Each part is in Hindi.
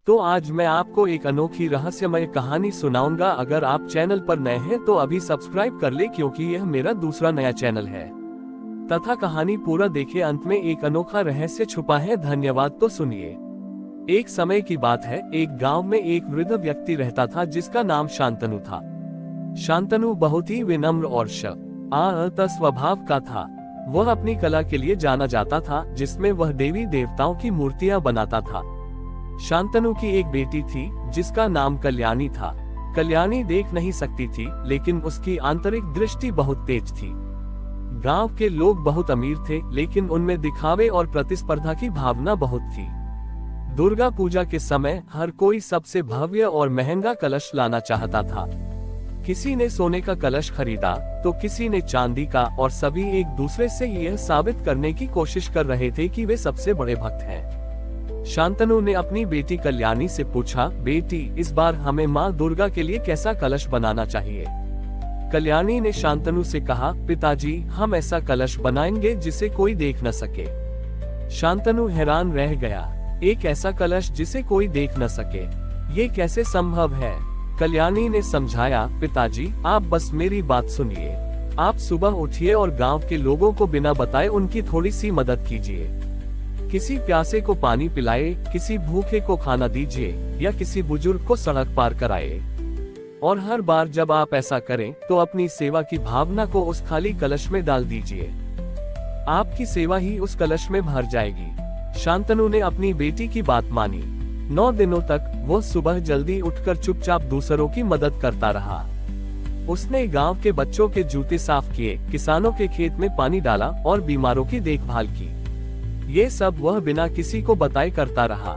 तो आज मैं आपको एक अनोखी रहस्यमय कहानी सुनाऊंगा। अगर आप चैनल पर नए हैं तो अभी सब्सक्राइब कर ले, क्योंकि यह मेरा दूसरा नया चैनल है। तथा कहानी पूरा देखे, अंत में एक अनोखा रहस्य छुपा है। धन्यवाद। तो सुनिए। एक समय की बात है, एक गांव में एक वृद्ध व्यक्ति रहता था जिसका नाम शांतनु था। शांतनु बहुत ही विनम्र और शांत स्वभाव का था। वह अपनी कला के लिए जाना जाता था, जिसमें वह देवी देवताओं की मूर्तियां बनाता था। शांतनु की एक बेटी थी जिसका नाम कल्याणी था। कल्याणी देख नहीं सकती थी, लेकिन उसकी आंतरिक दृष्टि बहुत तेज थी। गांव के लोग बहुत अमीर थे, लेकिन उनमें दिखावे और प्रतिस्पर्धा की भावना बहुत थी। दुर्गा पूजा के समय हर कोई सबसे भव्य और महंगा कलश लाना चाहता था। किसी ने सोने का कलश खरीदा तो किसी ने चांदी का, और सभी एक दूसरे से यह साबित करने की कोशिश कर रहे थे कि वे सबसे बड़े भक्त हैं। शांतनु ने अपनी बेटी कल्याणी से पूछा, बेटी, इस बार हमें माँ दुर्गा के लिए कैसा कलश बनाना चाहिए? कल्याणी ने शांतनु से कहा, पिताजी, हम ऐसा कलश बनाएंगे जिसे कोई देख न सके। शांतनु हैरान रह गया। एक ऐसा कलश जिसे कोई देख न सके, ये कैसे संभव है? कल्याणी ने समझाया, पिताजी, आप बस मेरी बात सुनिए। आप सुबह उठिए और गांव के लोगों को बिना बताए उनकी थोड़ी सी मदद कीजिए। किसी प्यासे को पानी पिलाए, किसी भूखे को खाना दीजिए, या किसी बुजुर्ग को सड़क पार कराए। और हर बार जब आप ऐसा करें तो अपनी सेवा की भावना को उस खाली कलश में डाल दीजिए। आपकी सेवा ही उस कलश में भर जाएगी। शांतनु ने अपनी बेटी की बात मानी। 9 दिनों तक वो सुबह जल्दी उठकर चुपचाप दूसरों की मदद करता रहा। उसने गांव के बच्चों के जूते साफ किए, किसानों के खेत में पानी डाला और बीमारों की देखभाल की। ये सब वह बिना किसी को बताए करता रहा।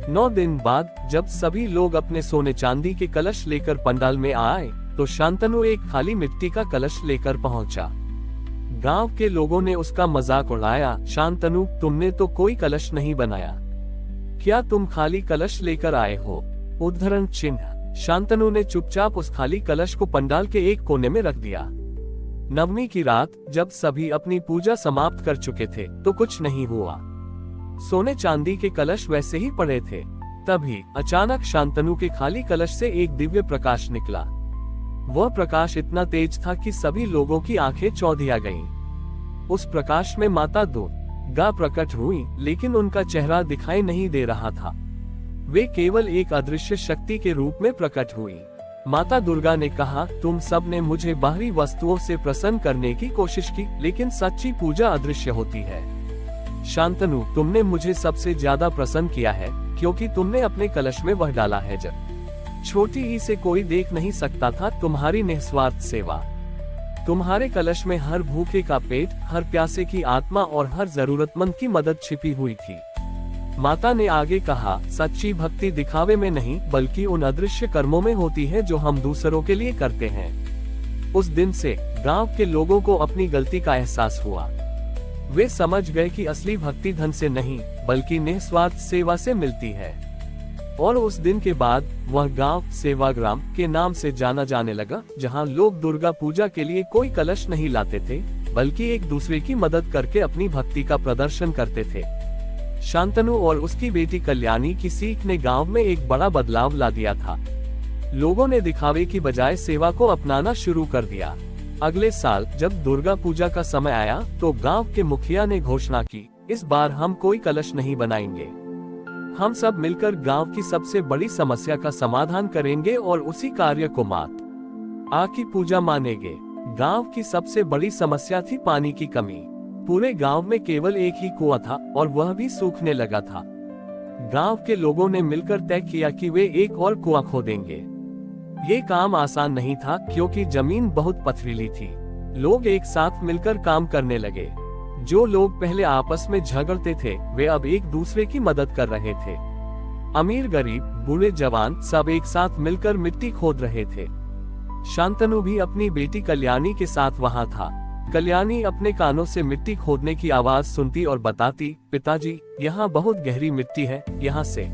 9 दिन बाद जब सभी लोग अपने सोने चांदी के कलश लेकर पंडाल में आए, तो शांतनु एक खाली मिट्टी का कलश लेकर पहुंचा। गांव के लोगों ने उसका मजाक उड़ाया, शांतनु, तुमने तो कोई कलश नहीं बनाया, क्या तुम खाली कलश लेकर आए हो? उद्धरण चिन्ह। शांतनु ने चुपचाप उस खाली कलश को पंडाल के एक कोने में रख दिया। नवमी की रात जब सभी अपनी पूजा समाप्त कर चुके थे तो कुछ नहीं हुआ। सोने चांदी के कलश वैसे ही पड़े थे। तभी अचानक शांतनु के खाली कलश से एक दिव्य प्रकाश निकला। वह प्रकाश इतना तेज था कि सभी लोगों की आंखें चौंधिया गईं। उस प्रकाश में माता दुर्गा प्रकट हुई, लेकिन उनका चेहरा दिखाई नहीं दे रहा था। वे केवल एक अदृश्य शक्ति के रूप में प्रकट हुई। माता दुर्गा ने कहा, तुम सब ने मुझे बाहरी वस्तुओं से प्रसन्न करने की कोशिश की, लेकिन सच्ची पूजा अदृश्य होती है। शांतनु, तुमने मुझे सबसे ज्यादा प्रसन्न किया है, क्योंकि तुमने अपने कलश में वह डाला है जब छोटी ई से कोई देख नहीं सकता था। तुम्हारी निस्वार्थ सेवा, तुम्हारे कलश में हर भूखे का पेट, हर प्यासे की आत्मा और हर जरूरतमंद की मदद छिपी हुई थी। माता ने आगे कहा, सच्ची भक्ति दिखावे में नहीं, बल्कि उन अदृश्य कर्मों में होती है जो हम दूसरों के लिए करते हैं। उस दिन से गांव के लोगों को अपनी गलती का एहसास हुआ। वे समझ गए कि असली भक्ति धन से नहीं, बल्कि निस्वार्थ सेवा से मिलती है। और उस दिन के बाद वह गांव सेवाग्राम के नाम से जाना जाने लगा, जहां लोग दुर्गा पूजा के लिए कोई कलश नहीं लाते थे, बल्कि एक दूसरे की मदद करके अपनी भक्ति का प्रदर्शन करते थे। शांतनु और उसकी बेटी कल्याणी की सीख ने गांव में एक बड़ा बदलाव ला दिया था। लोगों ने दिखावे की बजाय सेवा को अपनाना शुरू कर दिया। अगले साल जब दुर्गा पूजा का समय आया तो गांव के मुखिया ने घोषणा की, इस बार हम कोई कलश नहीं बनाएंगे। हम सब मिलकर गांव की सबसे बड़ी समस्या का समाधान करेंगे और उसी कार्य को माता की पूजा मानेंगे। गांव की सबसे बड़ी समस्या थी पानी की कमी। पूरे गांव में केवल एक ही कुआं था, और वह भी सूखने लगा था। गांव के लोगों ने मिलकर तय किया कि वे एक और कुआं खोदेंगे। ये काम आसान नहीं था, क्योंकि जमीन बहुत पथरीली थी। लोग एक साथ मिलकर काम करने लगे। जो लोग पहले आपस में झगड़ते थे, वे अब एक दूसरे की मदद कर रहे थे। अमीर गरीब, बूढ़े जवान, सब एक साथ मिलकर मिट्टी खोद रहे थे। शांतनु भी अपनी बेटी कल्याणी के साथ वहां था। कल्याणी अपने कानों से मिट्टी खोदने की आवाज सुनती और बताती, पिताजी, यहाँ बहुत गहरी मिट्टी है, यहाँ से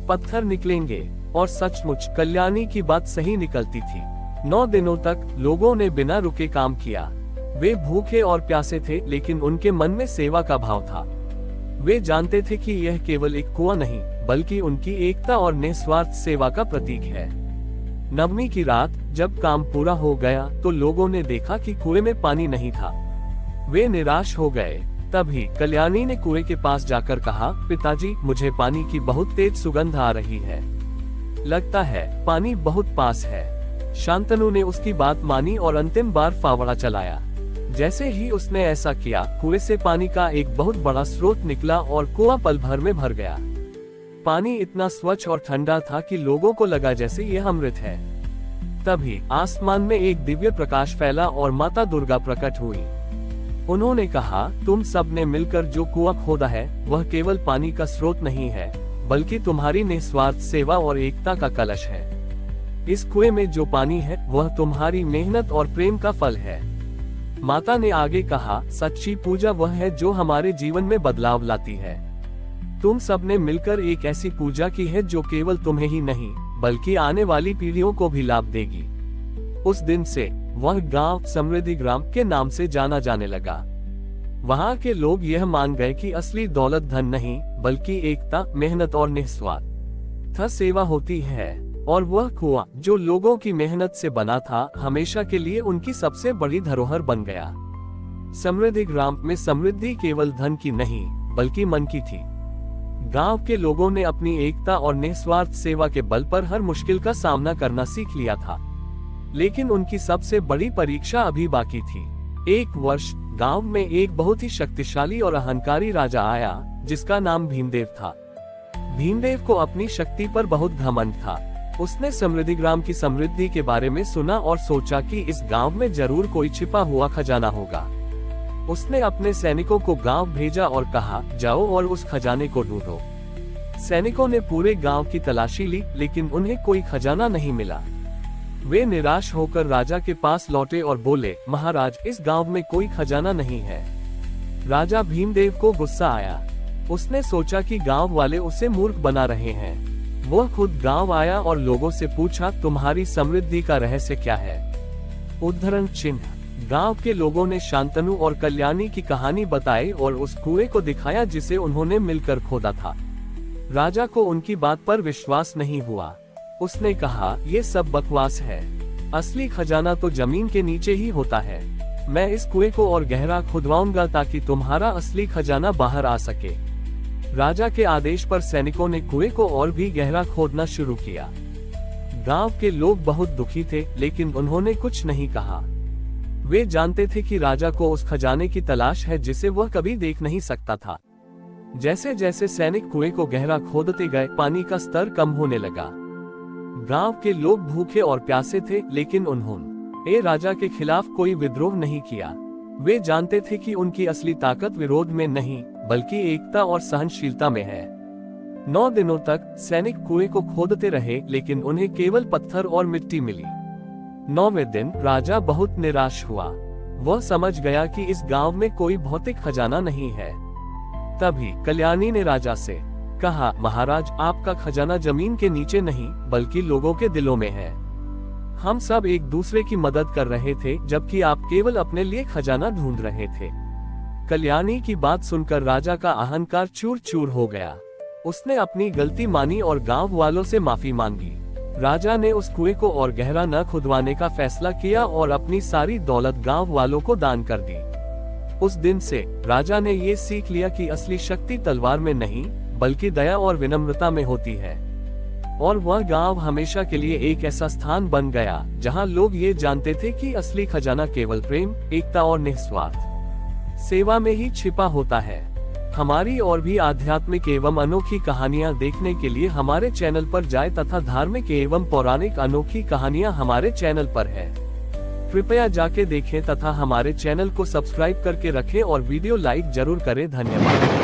पत्थर निकलेंगे। और सचमुच कल्याणी की बात सही निकलती थी। 9 दिनों तक लोगों ने बिना रुके काम किया। वे भूखे और प्यासे थे, लेकिन उनके मन में सेवा का भाव था। वे जानते थे कि यह केवल एक कुआं नहीं, बल्कि उनकी एकता और निस्वार्थ सेवा का प्रतीक है। नवमी की रात जब काम पूरा हो गया तो लोगों ने देखा कि कुएं में पानी नहीं था। वे निराश हो गए। तभी कल्याणी ने कुएं के पास जाकर कहा, पिताजी, मुझे पानी की बहुत तेज सुगंध आ रही है। लगता है पानी बहुत पास है। शांतनु ने उसकी बात मानी और अंतिम बार फावड़ा चलाया। जैसे ही उसने ऐसा किया, कुएं से पानी का एक बहुत बड़ा स्रोत निकला और कुआं पल भर में भर गया। पानी इतना स्वच्छ और ठंडा था कि लोगों को लगा जैसे यह अमृत है। तभी आसमान में एक दिव्य प्रकाश फैला और माता दुर्गा प्रकट हुई। उन्होंने कहा, तुम सब ने मिलकर जो कुआं खोदा है वह केवल पानी का स्रोत नहीं है, बल्कि तुम्हारी निस्वार्थ सेवा और एकता का कलश है। इस कुएं में जो पानी है वह तुम्हारी मेहनत और प्रेम का फल है। माता ने आगे कहा, सच्ची पूजा वह है जो हमारे जीवन में बदलाव लाती है। तुम सब ने मिलकर एक ऐसी पूजा की है जो केवल तुम्हें ही नहीं बल्कि आने वाली पीढ़ियों को भी लाभ देगी। उस दिन से वह गांव समृद्धि ग्राम के नाम से जाना जाने लगा। वहां के लोग यह मान गए कि असली दौलत धन नहीं बल्कि एकता, मेहनत और निस्वार्थ सेवा होती है। और वह कुआं जो लोगों की मेहनत से बना था, हमेशा के लिए उनकी सबसे बड़ी धरोहर बन गया। समृद्धि ग्राम में समृद्धि केवल धन की नहीं बल्कि मन की थी। गांव के लोगों ने अपनी एकता और निस्वार्थ सेवा के बल पर हर मुश्किल का सामना करना सीख लिया था। लेकिन उनकी सबसे बड़ी परीक्षा अभी बाकी थी। एक वर्ष गांव में एक बहुत ही शक्तिशाली और अहंकारी राजा आया जिसका नाम भीमदेव था। भीमदेव को अपनी शक्ति पर बहुत घमंड था। उसने समृद्धि ग्राम की समृद्धि के बारे में सुना और सोचा कि इस गांव में जरूर कोई छिपा हुआ खजाना होगा। उसने अपने सैनिकों को गांव भेजा और कहा, जाओ और उस खजाने को ढूंढो। सैनिकों ने पूरे गांव की तलाशी ली, लेकिन उन्हें कोई खजाना नहीं मिला। वे निराश होकर राजा के पास लौटे और बोले, महाराज, इस गांव में कोई खजाना नहीं है। राजा भीमदेव को गुस्सा आया। उसने सोचा कि गांव वाले उसे मूर्ख बना रहे हैं। वह खुद गांव आया और लोगों से पूछा, तुम्हारी समृद्धि का रहस्य क्या है? उद्धरण चिन्ह। गांव के लोगों ने शांतनु और कल्याणी की कहानी बताई और उस कुएं को दिखाया जिसे उन्होंने मिलकर खोदा था। राजा को उनकी बात पर विश्वास नहीं हुआ। उसने कहा, ये सब बकवास है। असली खजाना तो जमीन के नीचे ही होता है। मैं इस कुएं को और गहरा खुदवाऊंगा ताकि तुम्हारा असली खजाना बाहर आ सके। राजा के आदेश पर सैनिकों ने कुएं को और भी गहरा खोदना शुरू किया। गांव के लोग बहुत दुखी थे, लेकिन उन्होंने कुछ नहीं कहा। वे जानते थे कि राजा को उस खजाने की तलाश है जिसे वह कभी देख नहीं सकता था। जैसे जैसे सैनिक कुएं को गहरा खोदते गए, पानी का स्तर कम होने लगा। गांव के लोग भूखे और प्यासे थे, लेकिन उन्होंने राजा के खिलाफ कोई विद्रोह नहीं किया। वे जानते थे कि उनकी असली ताकत विरोध में नहीं बल्कि एकता और सहनशीलता में है। 9 दिनों तक सैनिक कुएं को खोदते रहे, लेकिन उन्हें केवल पत्थर और मिट्टी मिली। 9वें दिन राजा बहुत निराश हुआ। वह समझ गया कि इस गांव में कोई भौतिक खजाना नहीं है। तभी कल्याणी ने राजा से कहा, महाराज, आपका खजाना जमीन के नीचे नहीं बल्कि लोगों के दिलों में है। हम सब एक दूसरे की मदद कर रहे थे, जबकि आप केवल अपने लिए खजाना ढूंढ रहे थे। कल्याणी की बात सुनकर राजा का अहंकार चूर चूर हो गया। उसने अपनी गलती मानी और गांव वालों से माफी मांगी। राजा ने उस कुएं को और गहरा न खुदवाने का फैसला किया और अपनी सारी दौलत गांव वालों को दान कर दी। उस दिन से राजा ने ये सीख लिया कि असली शक्ति तलवार में नहीं बल्कि दया और विनम्रता में होती है। और वह गांव हमेशा के लिए एक ऐसा स्थान बन गया जहां लोग ये जानते थे कि असली खजाना केवल प्रेम, एकता और निस्वार्थ सेवा में ही छिपा होता है। हमारी और भी आध्यात्मिक एवं अनोखी कहानियां देखने के लिए हमारे चैनल पर जाएं तथा धार्मिक एवं पौराणिक अनोखी कहानियां हमारे चैनल पर है। कृपया जाके देखें तथा हमारे चैनल को सब्सक्राइब करके रखें और वीडियो लाइक जरूर करें। धन्यवाद।